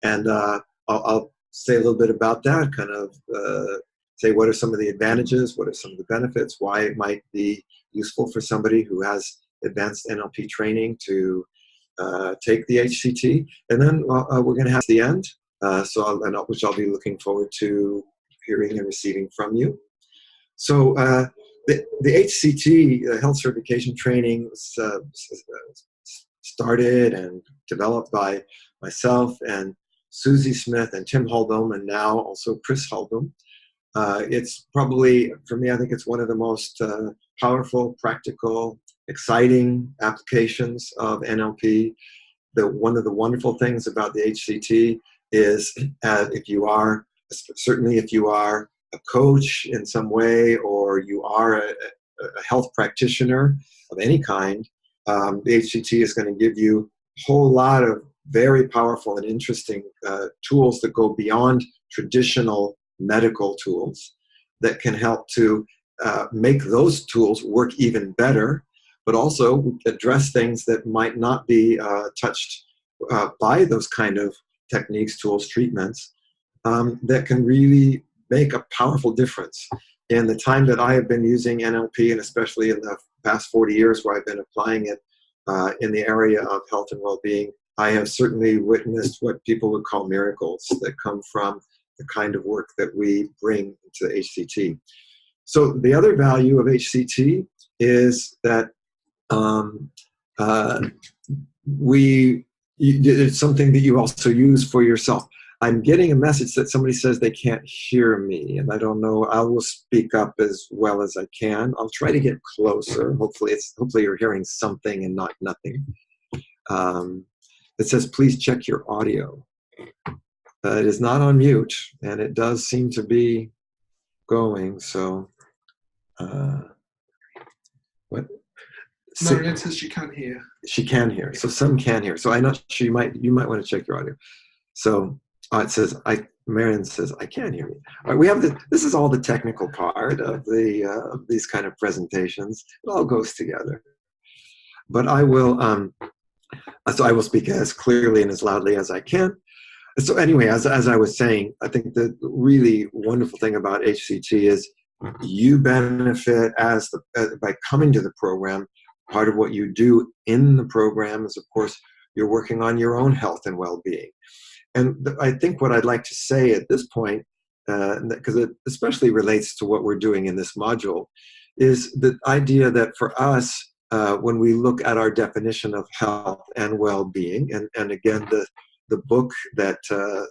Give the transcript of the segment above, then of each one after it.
And I'll say a little bit about that, kind of say what are some of the advantages, what are some of the benefits, why it might be useful for somebody who has advanced NLP training to take the HCT. And then we're going to have the end, which I'll be looking forward to hearing and receiving from you. So the HCT, Health Certification Training, was started and developed by myself and Susie Smith and Tim Holdom, and now also Chris Holdom. It's probably, for me, I think it's one of the most powerful, practical, exciting applications of NLP. One of the wonderful things about the HCT is if you are a coach in some way, or you are a health practitioner of any kind, the HCT is going to give you a whole lot of very powerful and interesting tools that go beyond traditional medical tools that can help to make those tools work even better, but also address things that might not be touched by those kind of techniques, tools, treatments, that can really make a powerful difference. In the time that I have been using NLP, and especially in the past 40 years where I've been applying it in the area of health and well-being, I have certainly witnessed what people would call miracles that come from the kind of work that we bring to the HCT. So the other value of HCT is that it's something that you also use for yourself. I'm getting a message that somebody says they can't hear me, and I don't know. I will speak up as well as I can. I'll try to get closer. Hopefully you're hearing something and not nothing. It says, please check your audio. It is not on mute, and it does seem to be going. So, what? Marianne says she can't hear. She can hear. So some can hear. So I'm not sure. You might want to check your audio. So it says Marianne says I can hear me. All right, we have this is all the technical part of these kind of presentations. It all goes together. But I will speak as clearly and as loudly as I can. So anyway, as I was saying, I think the really wonderful thing about HCT is you benefit by coming to the program. Part of what you do in the program is, of course, you're working on your own health and well-being. And I think what I'd like to say at this point, because it especially relates to what we're doing in this module, is the idea that for us, when we look at our definition of health and well-being, and again, the book that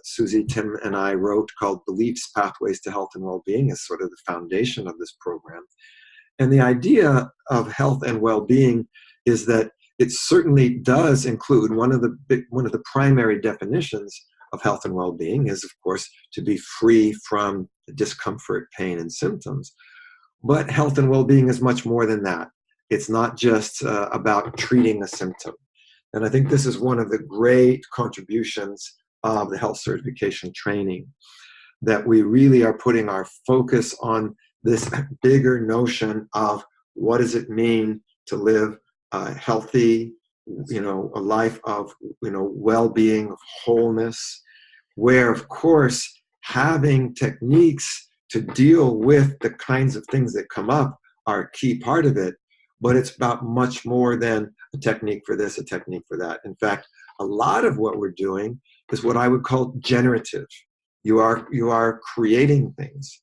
Susie, Tim, and I wrote called Beliefs, Pathways to Health and Well-Being is sort of the foundation of this program. And the idea of health and well-being is that it certainly does include one of the primary definitions of health and well-being is, of course, to be free from discomfort, pain, and symptoms. But health and well-being is much more than that. It's not just about treating a symptom. And I think this is one of the great contributions of the health certification training, that we really are putting our focus on this bigger notion of what does it mean to live a healthy, a life of, well-being, of wholeness, where, of course, having techniques to deal with the kinds of things that come up are a key part of it, but it's about much more than a technique for this, a technique for that. In fact, a lot of what we're doing is what I would call generative. You are creating things.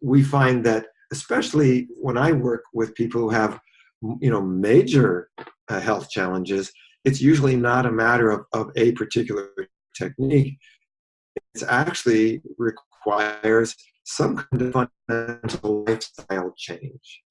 We find that, especially when I work with people who have, major health challenges, it's usually not a matter of a particular technique. It actually requires some kind of fundamental lifestyle change.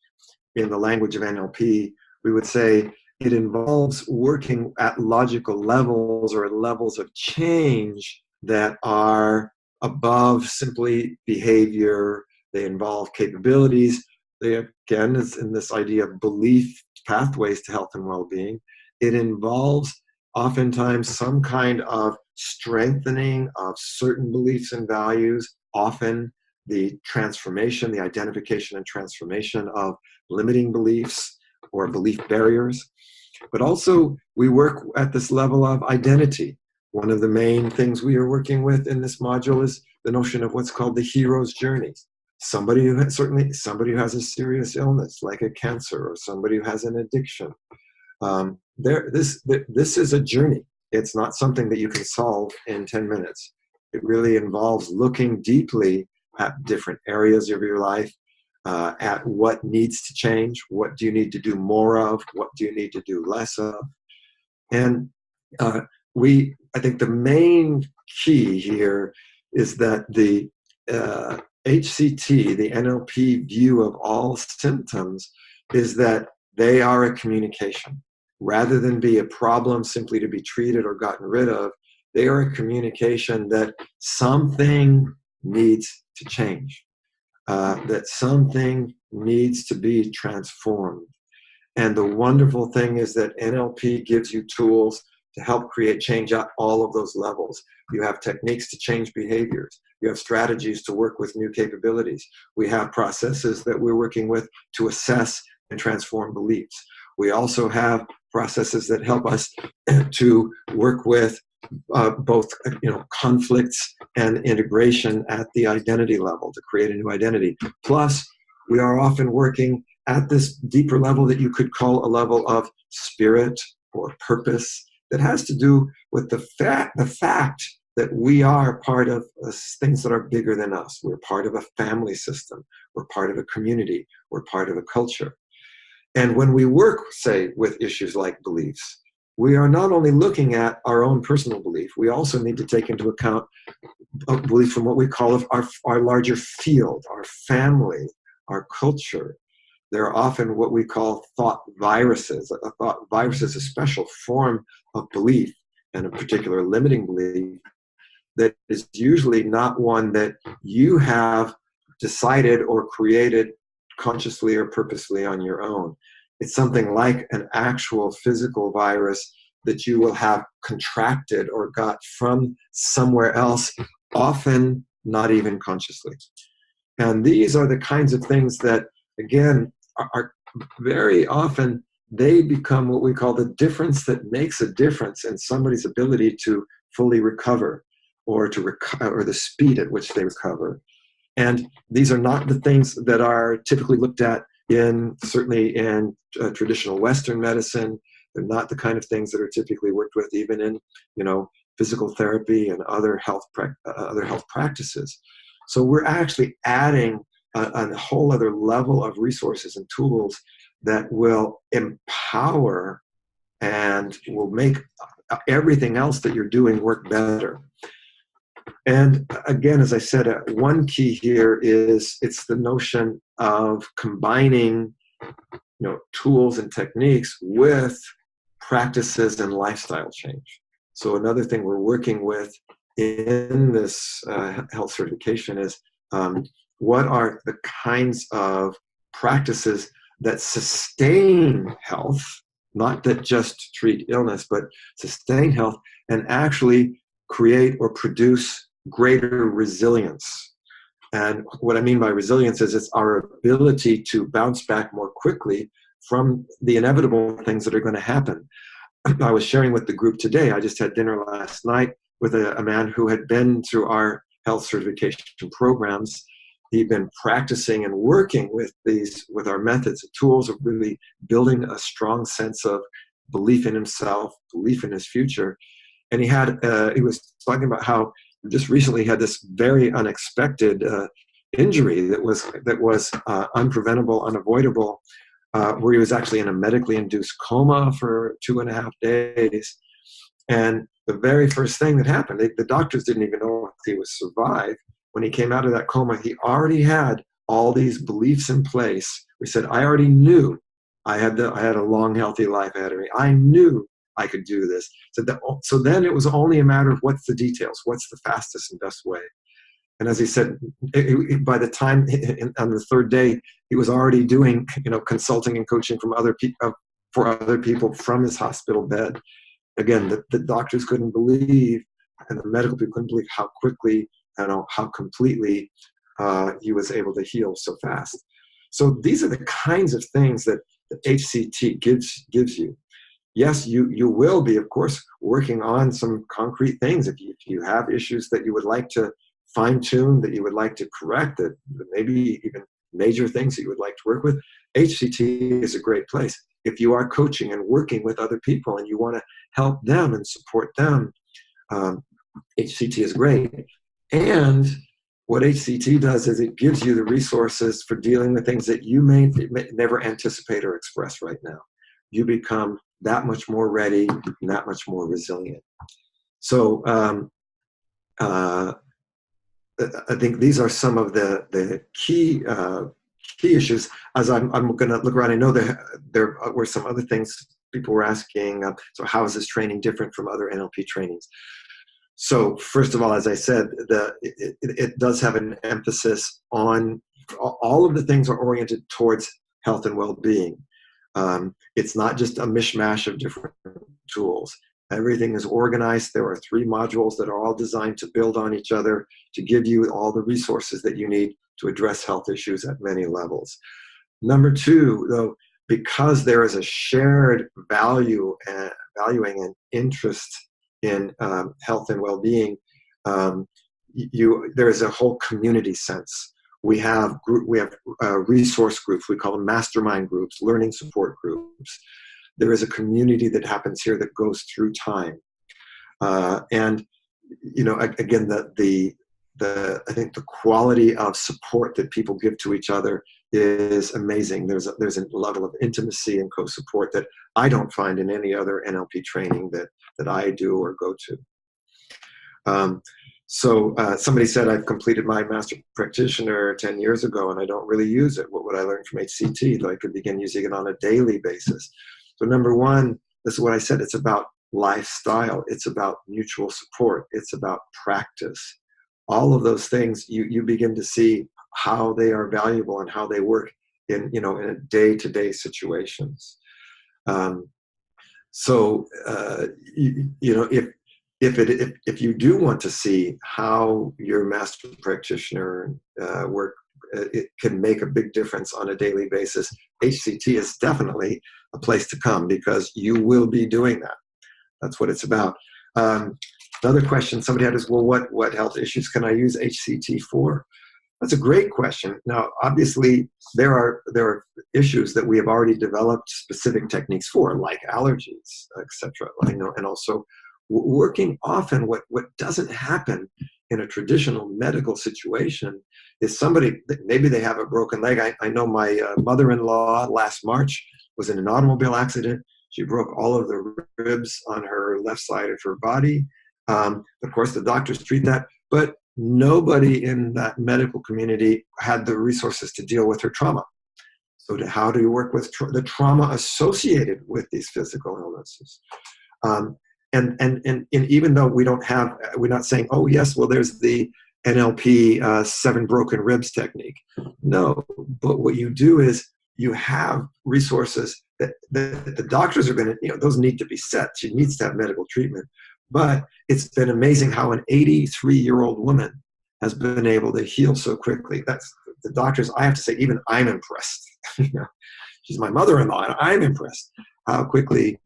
In the language of NLP, we would say it involves working at logical levels or levels of change that are above simply behavior. They involve capabilities. They, again, is in this idea of belief pathways to health and well-being. It involves oftentimes some kind of strengthening of certain beliefs and values, often the transformation, the identification and transformation of limiting beliefs or belief barriers. But also we work at this level of identity. One of the main things we are working with in this module is the notion of what's called the hero's journey. Somebody who has, certainly somebody who has a serious illness like a cancer, or somebody who has an addiction. This is a journey. It's not something that you can solve in 10 minutes. It really involves looking deeply at different areas of your life, at what needs to change, what do you need to do more of, what do you need to do less of. And I think the main key here is that the HCT, the NLP view of all symptoms, is that they are a communication. Rather than be a problem simply to be treated or gotten rid of, they are a communication that something needs to change, that something needs to be transformed. And the wonderful thing is that NLP gives you tools to help create change at all of those levels. You have techniques to change behaviors. You have strategies to work with new capabilities. We have processes that we're working with to assess and transform beliefs. We also have processes that help us to work with both conflicts and integration at the identity level to create a new identity. Plus, we are often working at this deeper level that you could call a level of spirit or purpose that has to do with the fact that we are part of things that are bigger than us. We're part of a family system. We're part of a community. We're part of a culture. And when we work, say, with issues like beliefs, we are not only looking at our own personal belief, we also need to take into account belief from what we call our larger field, our family, our culture. There are often what we call thought viruses. A thought virus is a special form of belief, and a particular limiting belief that is usually not one that you have decided or created consciously or purposely on your own. It's something like an actual physical virus that you will have contracted or got from somewhere else, often not even consciously. And these are the kinds of things that, again, are very often, they become what we call the difference that makes a difference in somebody's ability to fully recover, or or the speed at which they recover. And these are not the things that are typically looked at certainly in traditional Western medicine. They're not the kind of things that are typically worked with even in, physical therapy and other health practices. So we're actually adding a whole other level of resources and tools that will empower and will make everything else that you're doing work better. And again, as I said, one key here is it's the notion of combining, tools and techniques with practices and lifestyle change. So another thing we're working with in this health certification is what are the kinds of practices that sustain health, not that just treat illness, but sustain health and actually create or produce greater resilience. And what I mean by resilience is it's our ability to bounce back more quickly from the inevitable things that are going to happen. I was sharing with the group today, I just had dinner last night with a man who had been through our health certification programs. He'd been practicing and working with our methods and tools of really building a strong sense of belief in himself, belief in his future. And he was talking about how just recently had this very unexpected injury that was unpreventable, unavoidable, where he was actually in a medically induced coma for 2.5 days. And the very first thing that happened, the doctors didn't even know if he would survive. When he came out of that coma, he already had all these beliefs in place. We said, I already knew I had a long, healthy life ahead of me. I knew I could do this. So then it was only a matter of what's the details, what's the fastest and best way. And as he said, by the time on the third day, he was already doing, consulting and coaching for other people from his hospital bed. Again, the doctors couldn't believe, and the medical people couldn't believe how quickly, how completely he was able to heal so fast. So these are the kinds of things that the HCT gives you. yes, you will be, of course, working on some concrete things. If you have issues that you would like to fine tune, that you would like to correct, that maybe even major things that you would like to work with, HCT is a great place. If you are coaching and working with other people and you want to help them and support them, HCT is great. And what HCT does is it gives you the resources for dealing with things that you may never anticipate or express right now. You become that much more ready and that much more resilient. So I think these are some of the key issues. As I'm going to look around, I know there were some other things people were asking. So how is this training different from other NLP trainings? So first of all, as I said, it does have an emphasis on all of the things are oriented towards health and well-being. It's not just a mishmash of different tools. Everything is organized. There are 3 modules that are all designed to build on each other, to give you all the resources that you need to address health issues at many levels. Number 2, though, because there is a shared valuing and interest in health and well-being, there is a whole community sense. We have resource groups. We call them mastermind groups, learning support groups. There is a community that happens here that goes through time, and again, I think the quality of support that people give to each other is amazing. There's a level of intimacy and co-support that I don't find in any other NLP training that I do or go to. So somebody said, I've completed my master practitioner 10 years ago and I don't really use it. What would I learn from HCT that I could begin using it on a daily basis? So number 1, this is what I said, it's about lifestyle. It's about mutual support. It's about practice. All of those things, you begin to see how they are valuable and how they work in a day-to-day situations. If you do want to see how your master practitioner work, it can make a big difference on a daily basis. HCT is definitely a place to come because you will be doing that. That's what it's about. Another question somebody had is, well, what health issues can I use HCT for? That's a great question. Now, obviously, there are issues that we have already developed specific techniques for, like allergies, etc. And also working often. What doesn't happen in a traditional medical situation is somebody, maybe they have a broken leg. I know my mother-in-law last March was in an automobile accident. She broke all of the ribs on her left side of her body. Of course, the doctors treat that, but nobody in that medical community had the resources to deal with her trauma. So how do you work with the trauma associated with these physical illnesses? And even though we're not saying, oh yes, well there's the NLP 7 broken ribs technique. No, but what you do is you have resources that the doctors are going to, those need to be set. She needs to have medical treatment. But it's been amazing how an 83-year-old woman has been able to heal so quickly. That's the doctors. I have to say, even I'm impressed. She's my mother-in-law, and I'm impressed how quickly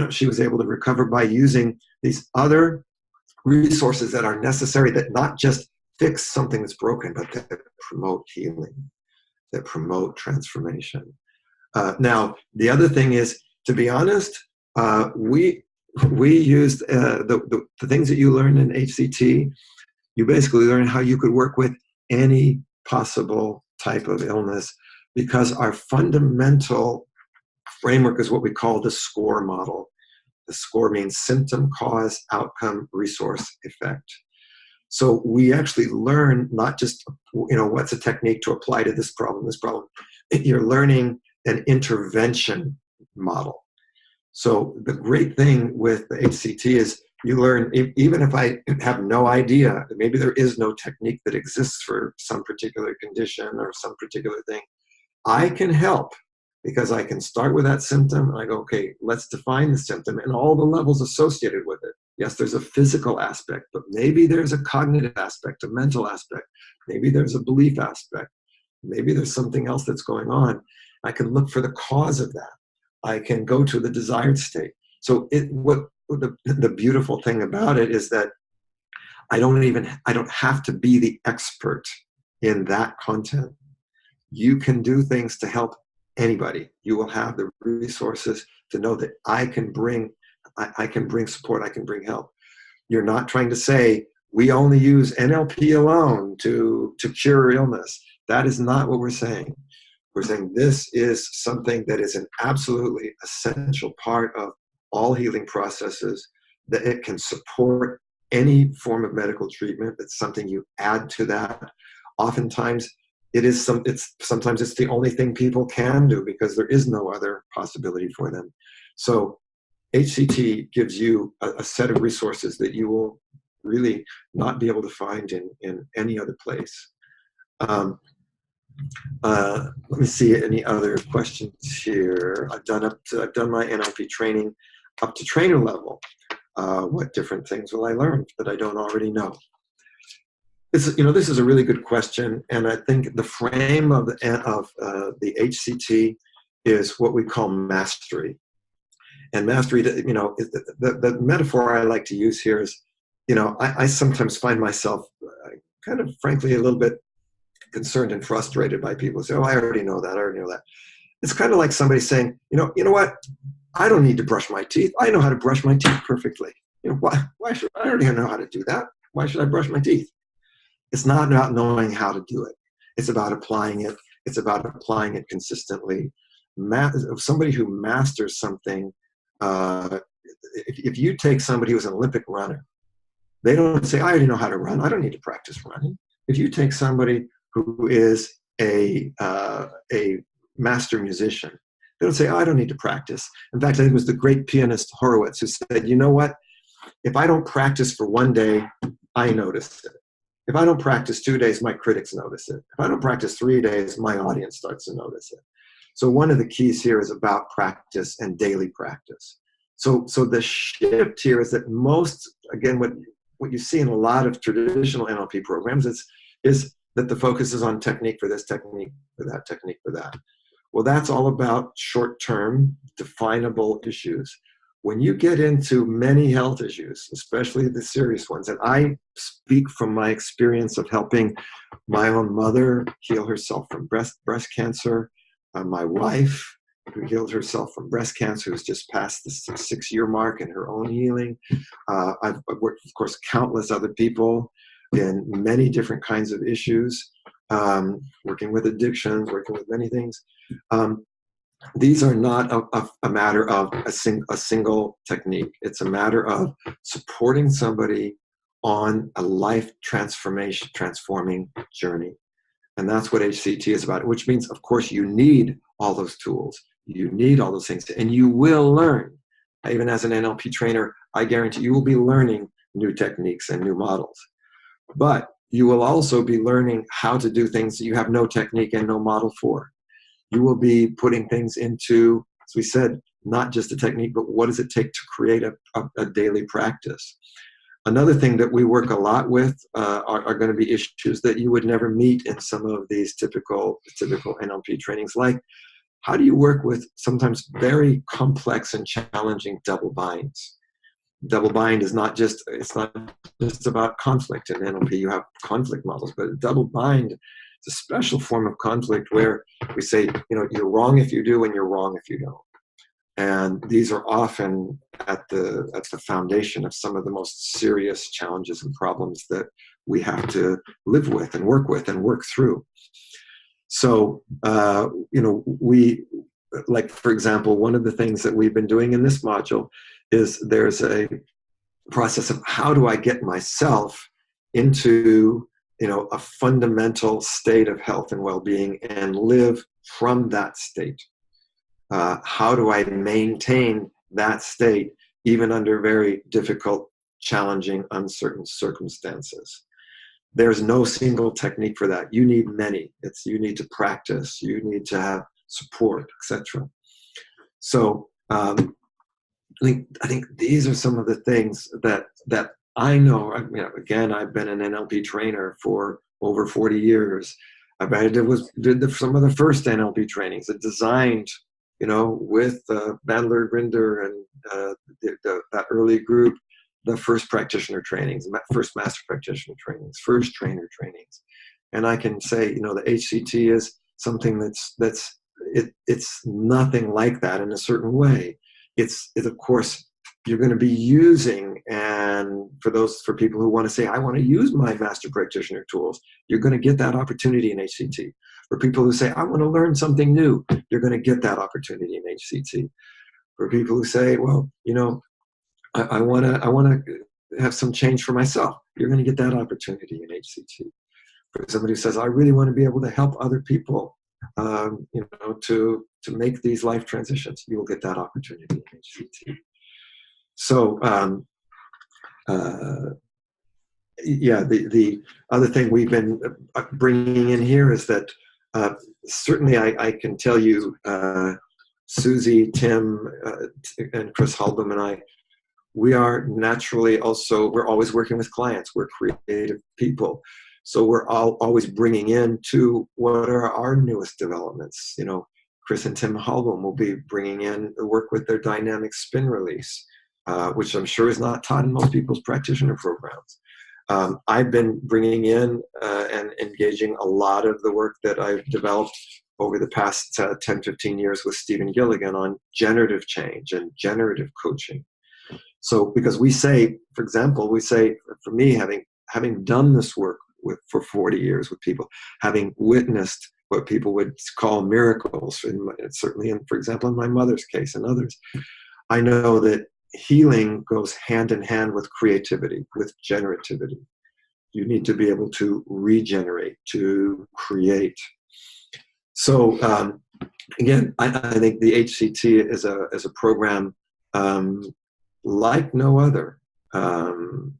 she was able to recover by using these other resources that are necessary, that not just fix something that's broken, but that promote healing, that promote transformation. Now, the other thing is, to be honest, we used the things that you learn in HCT. You basically learn how you could work with any possible type of illness, because our fundamental framework is what we call the SCORE model. The SCORE means symptom, cause, outcome, resource, effect. So we actually learn not just, what's a technique to apply to this problem. You're learning an intervention model. So the great thing with the HCT is you learn, even if I have no idea, maybe there is no technique that exists for some particular condition or some particular thing, I can help, because I can start with that symptom and I go, okay, let's define the symptom and all the levels associated with it. Yes, there's a physical aspect, but maybe there's a cognitive aspect, a mental aspect. Maybe there's a belief aspect. Maybe there's something else that's going on. I can look for the cause of that. I can go to the desired state. So the beautiful thing about it is that I don't have to be the expert in that content. You can do things to help anybody. You will have the resources to know that I can bring support, I can bring help. You're not trying to say, we only use NLP alone to cure illness. That is not what we're saying. We're saying this is something that is an absolutely essential part of all healing processes, that it can support any form of medical treatment. It's something you add to that. Oftentimes, sometimes it's the only thing people can do because there is no other possibility for them. So HCT gives you a set of resources that you will really not be able to find in any other place. Let me see any other questions here. I've done my NLP training up to trainer level. What different things will I learn that I don't already know? This is a really good question, and I think the frame of the HCT is what we call mastery. And mastery, the metaphor I like to use here is, I sometimes find myself kind of, frankly, a little bit concerned and frustrated by people who say, "Oh, I already know that. I already know that." It's kind of like somebody saying, you know what? I don't need to brush my teeth. I know how to brush my teeth perfectly. Why should I already know how to do that? Why should I brush my teeth? It's not about knowing how to do it. It's about applying it. It's about applying it consistently. Somebody who masters something, if you take somebody who's an Olympic runner, they don't say, "I already know how to run. I don't need to practice running." If you take somebody who is a master musician, they don't say, "Oh, I don't need to practice." In fact, I think it was the great pianist Horowitz who said, "You know what? If I don't practice for one day, I notice it. If I don't practice 2 days, my critics notice it. If I don't practice 3 days, my audience starts to notice it." So one of the keys here is about practice and daily practice. So the shift here is that again, what you see in a lot of traditional NLP programs is that the focus is on technique for this, technique for that, technique for that. Well, that's all about short-term, definable issues. When you get into many health issues, especially the serious ones, and I speak from my experience of helping my own mother heal herself from breast cancer, my wife who healed herself from breast cancer, who's just passed the 6-year mark in her own healing. I've worked, of course, countless other people in many different kinds of issues, working with addictions, working with many things. These are not a matter of a single technique. It's a matter of supporting somebody on a life transforming journey. And that's what HCT is about, which means, of course, you need all those tools. You need all those things, and you will learn. Even as an NLP trainer, I guarantee you will be learning new techniques and new models. But you will also be learning how to do things that you have no technique and no model for. You will be putting things into, as we said, not just a technique, but what does it take to create a daily practice? Another thing that we work a lot with are going to be issues that you would never meet in some of these typical NLP trainings, like how do you work with sometimes very complex and challenging double binds? Double bind it's not just about conflict. In NLP, you have conflict models, but a double bind is a special form of conflict where we say, you're wrong if you do and you're wrong if you don't. And these are often at the foundation of some of the most serious challenges and problems that we have to live with and work through. So, we, like, for example, one of the things that we've been doing in this module is there's a process of how do I get myself into, a fundamental state of health and well-being and live from that state. How do I maintain that state even under very difficult, challenging, uncertain circumstances? There's no single technique for that. You need many. You need to practice. You need to have support, etc. So I think these are some of the things that I know. Again, I've been an NLP trainer for over 40 years. I did some of the first NLP trainings that designed with Bandler, Grinder, and that early group, the first practitioner trainings, first master practitioner trainings, first trainer trainings. And I can say, the HCT is something it's nothing like that in a certain way. It's of course, you're going to be using, and for people who want to say, I want to use my master practitioner tools, you're going to get that opportunity in HCT. For people who say, I want to learn something new, you're going to get that opportunity in HCT. For people who say, well, I want to have some change for myself, you're going to get that opportunity in HCT. For somebody who says, I really want to be able to help other people, to make these life transitions, you will get that opportunity in HCT. So, the other thing we've been bringing in here is that certainly I can tell you, Susie, Tim, and Chris Halbum and I, we are naturally we're always working with clients. We're creative people. So we're always bringing in to what are our newest developments. Chris and Tim Halbum will be bringing in the work with their dynamic spin release, which I'm sure is not taught in most people's practitioner programs. I've been bringing in and engaging a lot of the work that I've developed over the past 10, 15 years with Stephen Gilligan on generative change and generative coaching. So because we say, for example, for me, having done this work for 40 years with people, having witnessed what people would call miracles, certainly for example, in my mother's case and others, I know that healing goes hand in hand with creativity, with generativity. You need to be able to regenerate, to create. So again, I think the HCT is a program like no other, and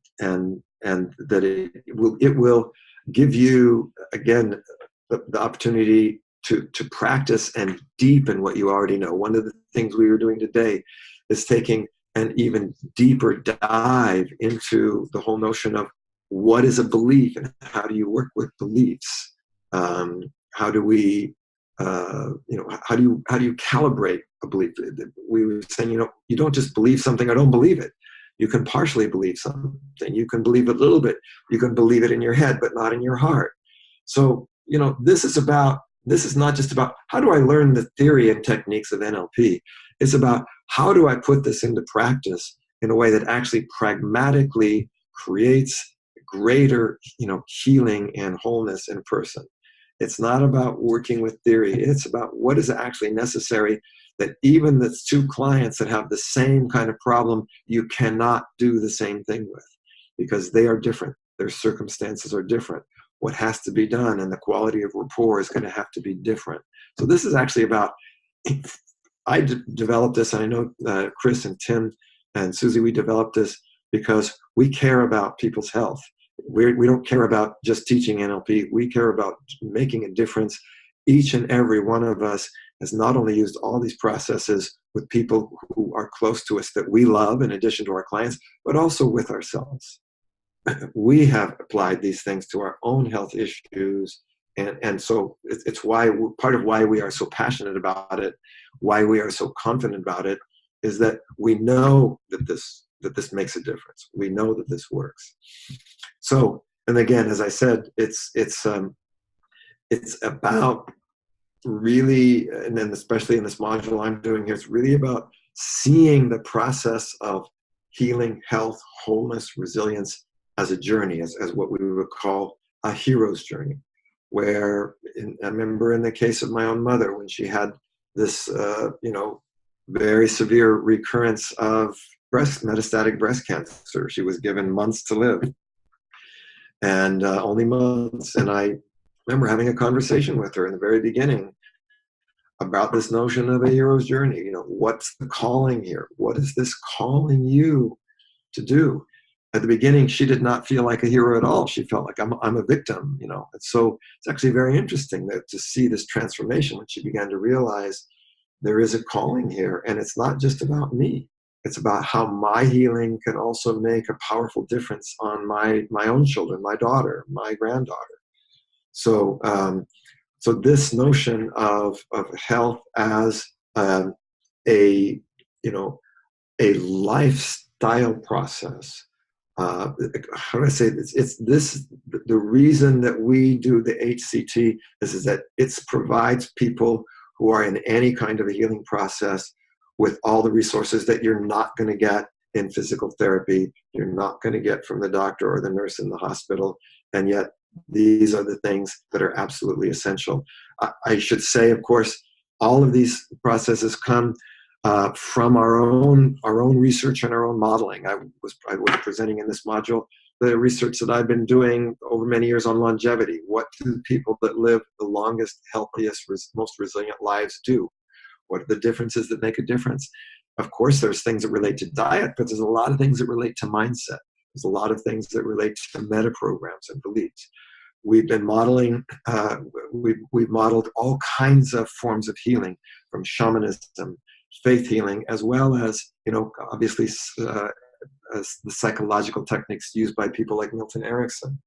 that it will give you, again, the opportunity to practice and deepen what you already know. One of the things we were doing today is taking an even deeper dive into the whole notion of what is a belief and how do you work with beliefs. How do we, how do you calibrate a belief? We were saying, you don't just believe something, I don't believe it. You can partially believe something. You can believe it a little bit. You can believe it in your head, but not in your heart. So, this is not just about how do I learn the theory and techniques of NLP. It's about how do I put this into practice in a way that actually pragmatically creates greater, healing and wholeness in a person. It's not about working with theory. It's about what is actually necessary, that even the two clients that have the same kind of problem, you cannot do the same thing with, because they are different. Their circumstances are different. What has to be done and the quality of rapport is going to have to be different. So this is actually about, I developed this, and I know Chris and Tim and Susie, we developed this because we care about people's health. We don't care about just teaching NLP. We care about making a difference. Each and every one of us has not only used all these processes with people who are close to us that we love, in addition to our clients, but also with ourselves. We have applied these things to our own health issues. And so it's part of why we are so passionate about it, why we are so confident about it, is that we know that this makes a difference. We know that this works. So, and again, as I said, it's about really, and then especially in this module I'm doing here, it's really about seeing the process of healing, health, wholeness, resilience as a journey, as what we would call a hero's journey. Where I remember in the case of my own mother, when she had this, very severe recurrence of metastatic breast cancer, she was given months to live, and only months. And I remember having a conversation with her in the very beginning about this notion of a hero's journey. What's the calling here? What is this calling you to do? At the beginning, she did not feel like a hero at all. She felt like I'm a victim, And so it's actually very interesting to see this transformation when she began to realize there is a calling here, and it's not just about me. It's about how my healing can also make a powerful difference on my own children, my daughter, my granddaughter. So, so this notion of health as um, a, you know, a lifestyle process. How do I say this? It's this, the reason that we do the HCT is that it provides people who are in any kind of a healing process with all the resources that you're not going to get in physical therapy, you're not going to get from the doctor or the nurse in the hospital, and yet these are the things that are absolutely essential. I should say, of course, all of these processes come from our own research and our own modeling. I was presenting in this module the research that I've been doing over many years on longevity. What do people that live the longest, healthiest, most resilient lives do? What are the differences that make a difference? Of course, there's things that relate to diet, but there's a lot of things that relate to mindset. There's a lot of things that relate to meta programs and beliefs. We've been modeling, we've modeled all kinds of forms of healing, from shamanism, faith healing, as well as, obviously as the psychological techniques used by people like Milton Erickson.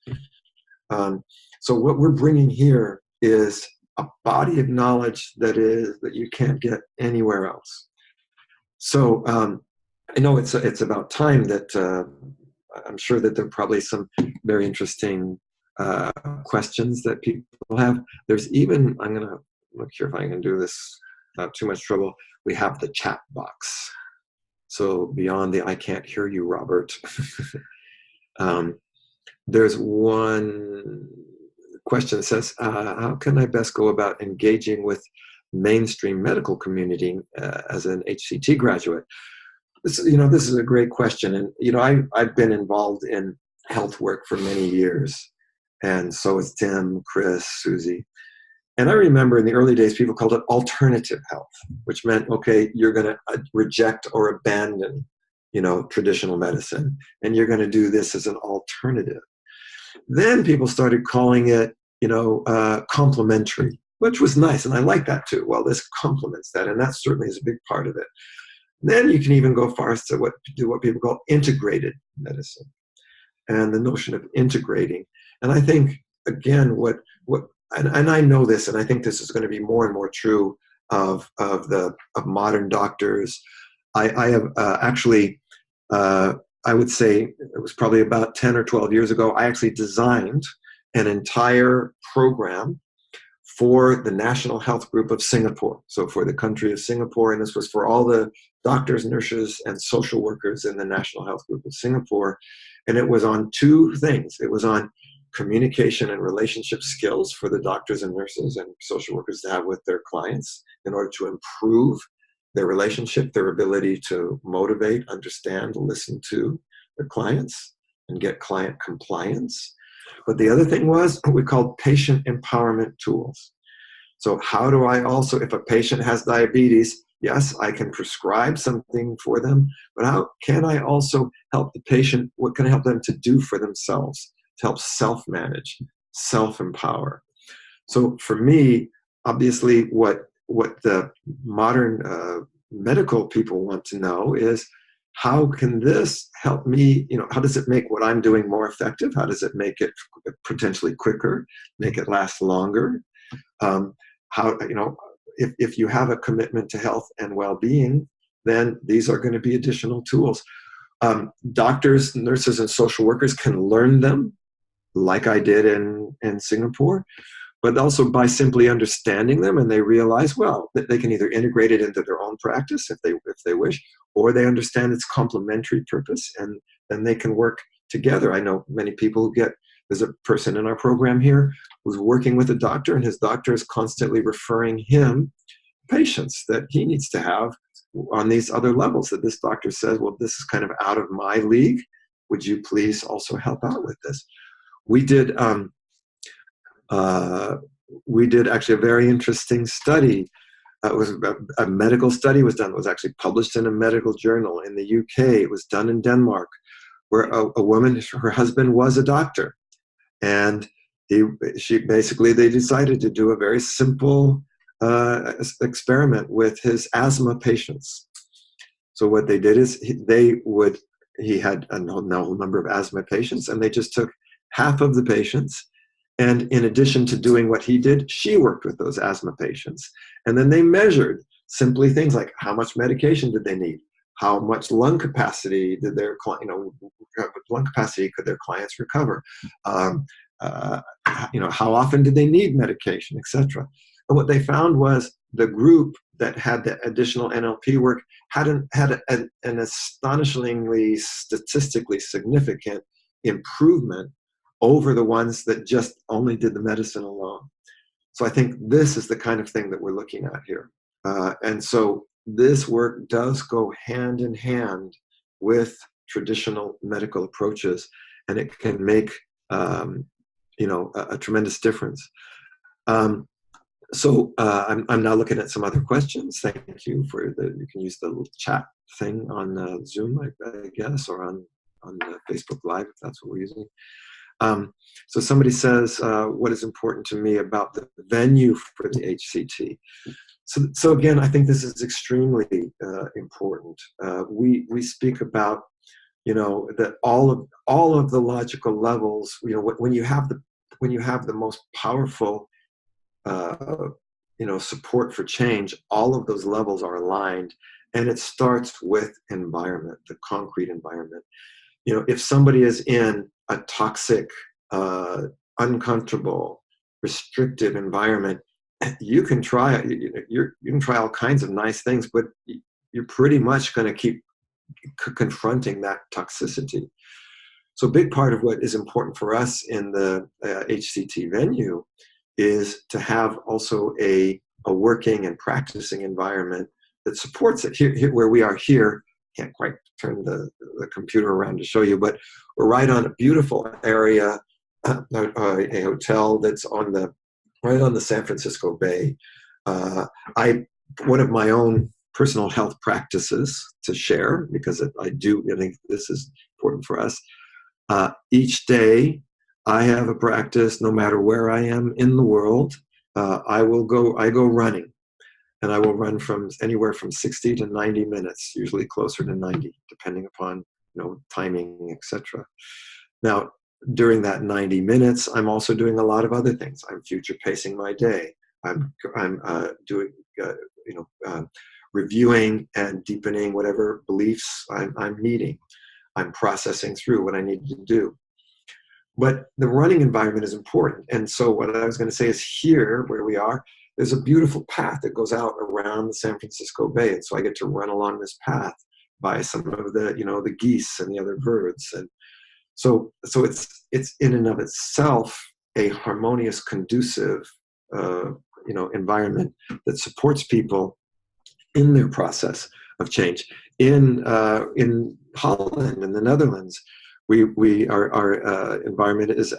So what we're bringing here is a body of knowledge that you can't get anywhere else. So I know it's about time that I'm sure that there are probably some very interesting questions that people have. There's even, I'm going to look here if I can do this without too much trouble. We have the chat box. So beyond the I can't hear you, Robert, there's one question that says, how can I best go about engaging with mainstream medical community as an HCT graduate? This is a great question. And, I've been involved in health work for many years. And so is Tim, Chris, Susie. And I remember in the early days, people called it alternative health, which meant, okay, you're going to reject or abandon, traditional medicine, and you're going to do this as an alternative. Then people started calling it, complementary, which was nice. And I like that too. Well, this complements that. And that certainly is a big part of it. Then you can even go far as to what people call integrated medicine, and the notion of integrating. And I think, again, and I know this, and I think this is going to be more and more true of modern doctors. I have actually, I would say it was probably about 10 or 12 years ago, I actually designed an entire program for the National Health Group of Singapore. So for the country of Singapore, and this was for all the doctors, nurses, and social workers in the National Health Group of Singapore. And it was on two things. It was on communication and relationship skills for the doctors and nurses and social workers to have with their clients in order to improve their relationship, their ability to motivate, understand, listen to their clients, and get client compliance. But the other thing was what we called patient empowerment tools. So how do I also, if a patient has diabetes, yes, I can prescribe something for them, but how can I also help the patient? What can I help them to do for themselves to help self-manage, self-empower? So for me, obviously what the modern medical people want to know is, how can this help me? How does it make what I'm doing more effective? How does it make it potentially quicker, make it last longer? If you have a commitment to health and well-being, then these are going to be additional tools. Doctors, nurses, and social workers can learn them, like I did in Singapore, but also by simply understanding them, and they realize, well, that they can either integrate it into their own practice if they wish, or they understand its complementary purpose, and then they can work together. I know many people who there's a person in our program here who's working with a doctor, and his doctor is constantly referring him patients that he needs to have on these other levels, that this doctor says, well, this is kind of out of my league. Would you please also help out with this? We did actually a very interesting study. It was a medical study was done. It was actually published in a medical journal in the UK. It was done in Denmark, where a woman, her husband was a doctor, and they decided to do a very simple experiment with his asthma patients. So what they did is he had a number of asthma patients, and they just took half of the patients. And in addition to doing what he did, she worked with those asthma patients. And then they measured simply things like how much medication did they need? How much lung capacity did their lung capacity could their clients recover? How often did they need medication, etc. And what they found was the group that had the additional NLP work had an astonishingly statistically significant improvement over the ones that just only did the medicine alone. So I think this is the kind of thing that we're looking at here. And so this work does go hand in hand with traditional medical approaches, and it can make a tremendous difference. I'm now looking at some other questions. Thank you you can use the little chat thing on Zoom, I guess, or on Facebook Live, if that's what we're using. So somebody says, what is important to me about the venue for the HCT? So again, I think this is extremely important. We speak about, that all of the logical levels, when you have the most powerful, support for change, all of those levels are aligned, and it starts with environment, the concrete environment. If somebody is in a toxic, uncomfortable, restrictive environment, you can try all kinds of nice things, but you're pretty much going to keep confronting that toxicity. So a big part of what is important for us in the HCT venue is to have also a working and practicing environment that supports it. Here where we are here, can't quite turn the computer around to show you, but we're right on a beautiful area, a hotel that's right on the San Francisco Bay. One of my own personal health practices to share, because I think this is important for us. Each day I have a practice, no matter where I am in the world. I go running, and I will run from anywhere from 60 to 90 minutes, usually closer to 90, depending upon timing, etc. Now, during that 90 minutes, I'm also doing a lot of other things. I'm future pacing my day. I'm doing reviewing and deepening whatever beliefs I'm needing. I'm processing through what I need to do. But the running environment is important. And so what I was going to say is, here where we are, there's a beautiful path that goes out around the San Francisco Bay. And so I get to run along this path by some of the geese and the other birds. And so it's in and of itself a harmonious, conducive, environment that supports people in their process of change. In Holland, in the Netherlands, our environment is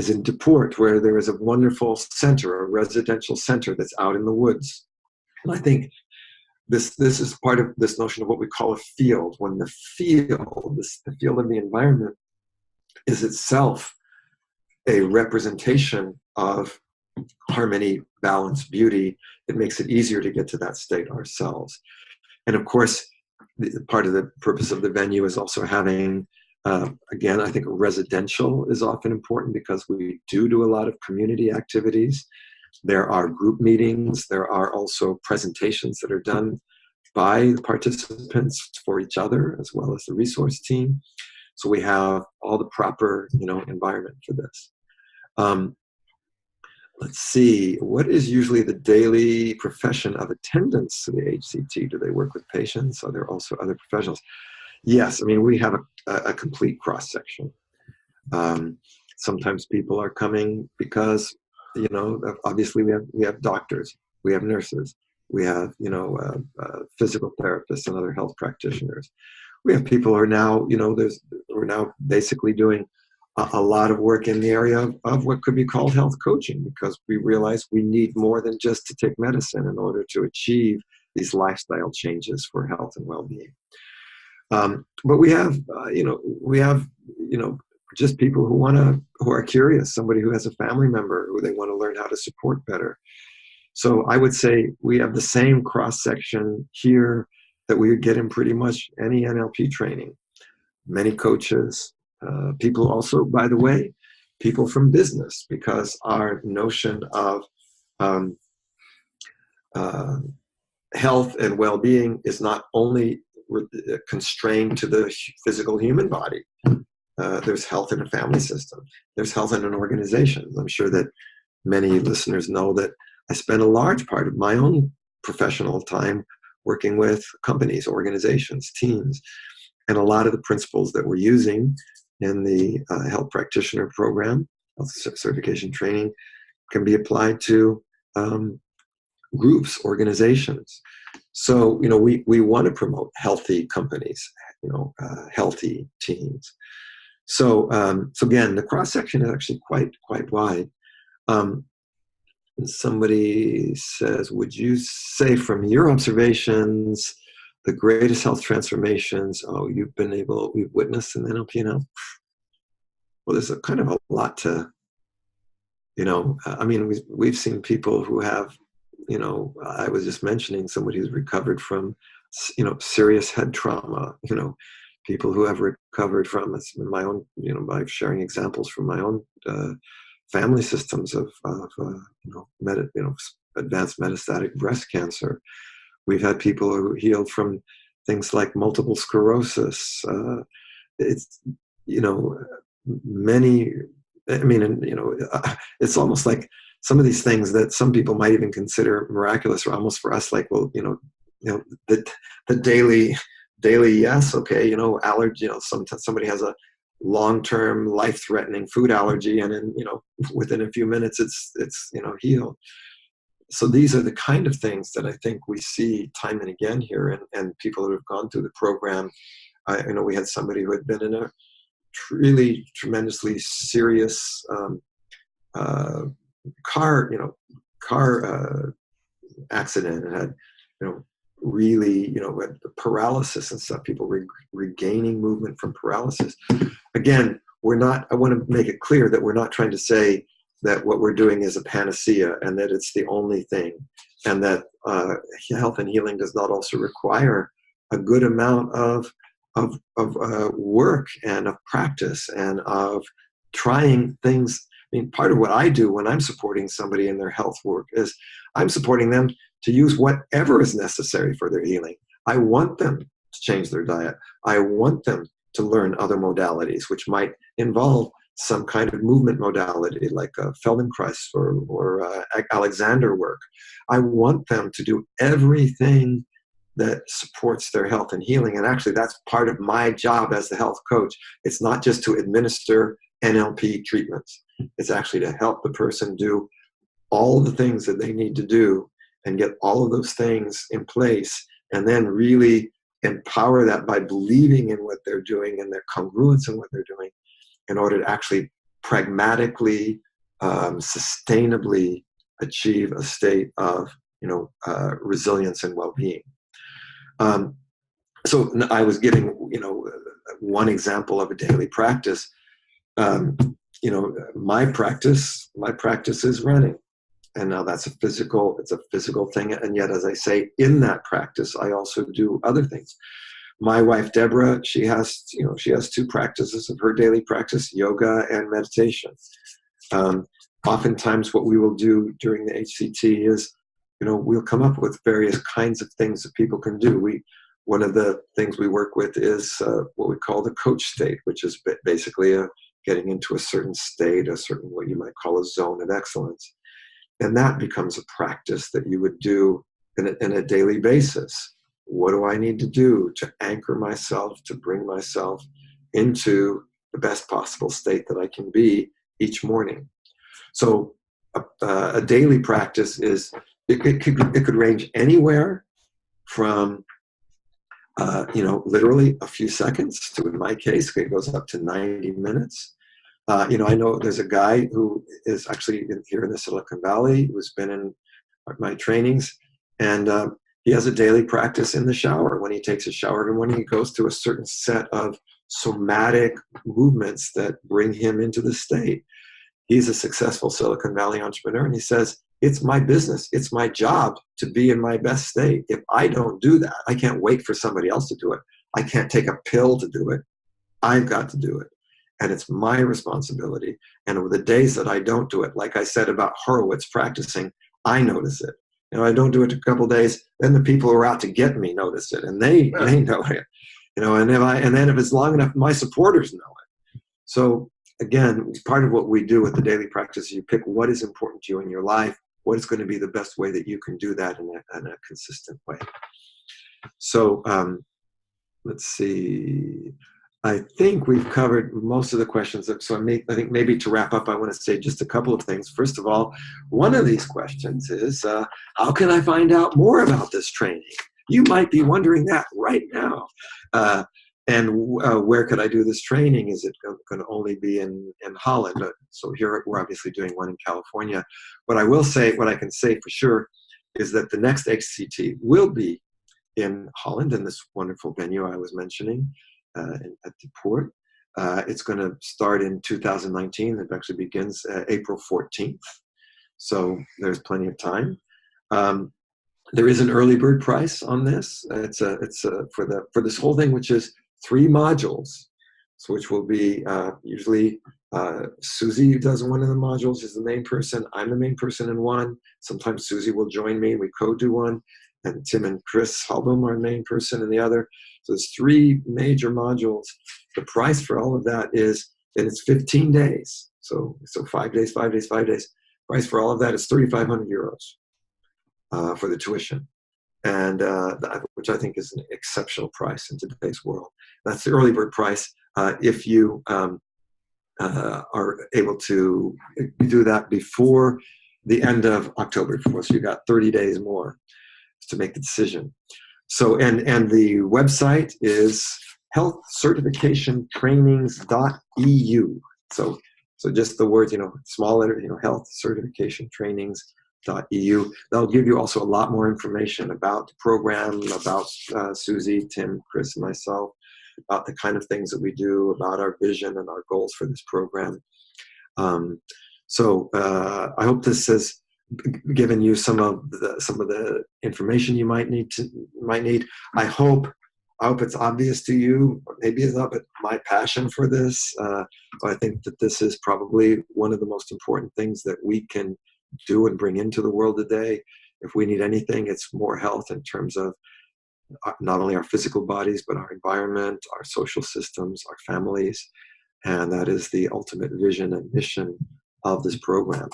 in De Poort, where there is a wonderful center, a residential center that's out in the woods. And I think this is part of this notion of what we call a field. When the field of the environment is itself a representation of harmony, balance, beauty, it makes it easier to get to that state ourselves. And of course, part of the purpose of the venue is also having, again, I think residential is often important, because we do a lot of community activities. There are group meetings. There are also presentations that are done by the participants for each other, as well as the resource team. So we have all the proper, environment for this. Let's see, what is usually the daily profession of attendance to the HCT? Do they work with patients? Are there also other professionals? Yes, we have a complete cross-section. Sometimes people are coming because, obviously we have doctors, we have nurses, we have, physical therapists and other health practitioners. We have people who are now, we're now basically doing a lot of work in the area of what could be called health coaching, because we realize we need more than just to take medicine in order to achieve these lifestyle changes for health and well-being. But we have just people who are curious, somebody who has a family member who they want to learn how to support better. So I would say we have the same cross-section here that we would get in pretty much any NLP training. Many coaches, people also, by the way, people from business, because our notion of health and well-being is not only constrained to the physical human body. There's health in a family system. There's health in an organization. I'm sure that many listeners know that I spend a large part of my own professional time working with companies, organizations, teams, and a lot of the principles that we're using in the health practitioner program, health certification training, can be applied to groups, organizations. So, we want to promote healthy companies, healthy teams. So again, the cross section is actually quite wide. Somebody says, would you say from your observations, the greatest health transformations we've witnessed in NLP and health? Well, there's a kind of a lot to, we've seen people who have, I was just mentioning somebody who's recovered from, serious head trauma, people who have recovered from my own, by sharing examples from my own family systems of advanced metastatic breast cancer. We've had people who healed from things like multiple sclerosis. It's, many, it's almost like some of these things that some people might even consider miraculous are almost for us like, well, the daily yes, okay, allergy, sometimes somebody has a long-term life-threatening food allergy and then, within a few minutes it's healed. So these are the kind of things that I think we see time and again here, and people who have gone through the program. We had somebody who had been in a really tremendously serious car accident and had, really, had paralysis and stuff, people regaining movement from paralysis. Again, I want to make it clear that we're not trying to say that what we're doing is a panacea and that it's the only thing, and that health and healing does not also require a good amount of work and of practice and of trying things. I mean, part of what I do when I'm supporting somebody in their health work is I'm supporting them to use whatever is necessary for their healing. I want them to change their diet. I want them to learn other modalities, which might involve some kind of movement modality like Feldenkrais or Alexander work. I want them to do everything that supports their health and healing. And actually, that's part of my job as the health coach. It's not just to administer NLP treatments. It's actually to help the person do all the things that they need to do and get all of those things in place, and then really empower that by believing in what they're doing and their congruence in what they're doing in order to actually pragmatically, sustainably achieve a state of resilience and well-being. So I was giving one example of a daily practice. My practice is running. And now it's a physical thing. And yet, as I say, in that practice, I also do other things. My wife, Deborah, she has two practices of her daily practice, yoga and meditation. Oftentimes what we will do during the HCT is, we'll come up with various kinds of things that people can do. One of the things we work with is what we call the coach state, which is basically getting into a certain state, what you might call a zone of excellence. And that becomes a practice that you would do in a daily basis. What do I need to do to anchor myself, to bring myself into the best possible state that I can be each morning? So a daily practice it could range anywhere from literally a few seconds to, in my case, it goes up to 90 minutes. I know there's a guy who is actually here in the Silicon Valley who's been in my trainings, and he has a daily practice in the shower. When he takes a shower every morning, he goes through a certain set of somatic movements that bring him into the state. He's a successful Silicon Valley entrepreneur, and he says, it's my business, it's my job to be in my best state. If I don't do that, I can't wait for somebody else to do it. I can't take a pill to do it. I've got to do it. And it's my responsibility. And over the days that I don't do it, like I said about Horowitz practicing, I notice it. I don't do it a couple days, then the people who are out to get me notice it, and they know it. And then if it's long enough, my supporters know it. So again, part of what we do with the daily practice is you pick what is important to you in your life, what is going to be the best way that you can do that in a consistent way. So let's see. I think we've covered most of the questions. So I think maybe to wrap up, I want to say just a couple of things. First of all, one of these questions is, how can I find out more about this training? You might be wondering that right now. Where could I do this training? Is it going to only be in Holland? So here we're obviously doing one in California. What I can say for sure is that the next HCT will be in Holland, in this wonderful venue I was mentioning at the port. It's going to start in 2019. It actually begins April 14th. So there's plenty of time. There is an early bird price on this. It's for this whole thing, which is 3 modules, so which will be usually Susie does one of the modules. She's the main person. I'm the main person in one. Sometimes Susie will join me. We co-do one. And Tim and Chris Halbum are the main person in the other. So there's 3 major modules. The price for all of that is, and it's 15 days. So 5 days, 5 days, 5 days. Price for all of that is 3,500 euros for the tuition. And which I think is an exceptional price in today's world. That's the early bird price. If you are able to do that before the end of October, so you got 30 days more to make the decision. So, and the website is healthcertificationtrainings.eu. So just the words, small letter, healthcertificationtrainings.eu. That'll give you also a lot more information about the program, about Susie, Tim, Chris, and myself, about the kind of things that we do, about our vision and our goals for this program. So I hope this has given you some of the information you might need. I hope it's obvious to you. Maybe it's not, but my passion for this. I think that this is probably one of the most important things that we can do and bring into the world today. If we need anything, it's more health in terms of not only our physical bodies, but our environment, our social systems, our families. And that is the ultimate vision and mission of this program.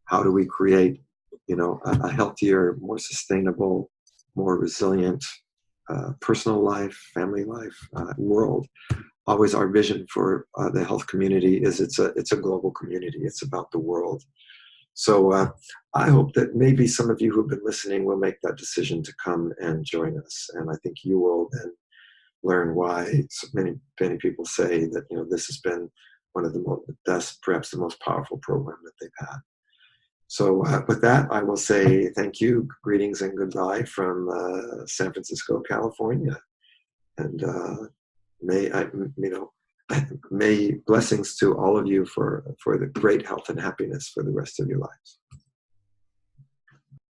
How do we create, a healthier, more sustainable, more resilient personal life, family life, world? Always our vision for the health community is it's a global community. It's about the world. So I hope that maybe some of you who've been listening will make that decision to come and join us. And I think you will then learn why so many people say that, this has been one of the best, perhaps the most powerful program that they've had. So with that, I will say thank you, greetings and goodbye from San Francisco, California. And may blessings to all of you for the great health and happiness for the rest of your lives.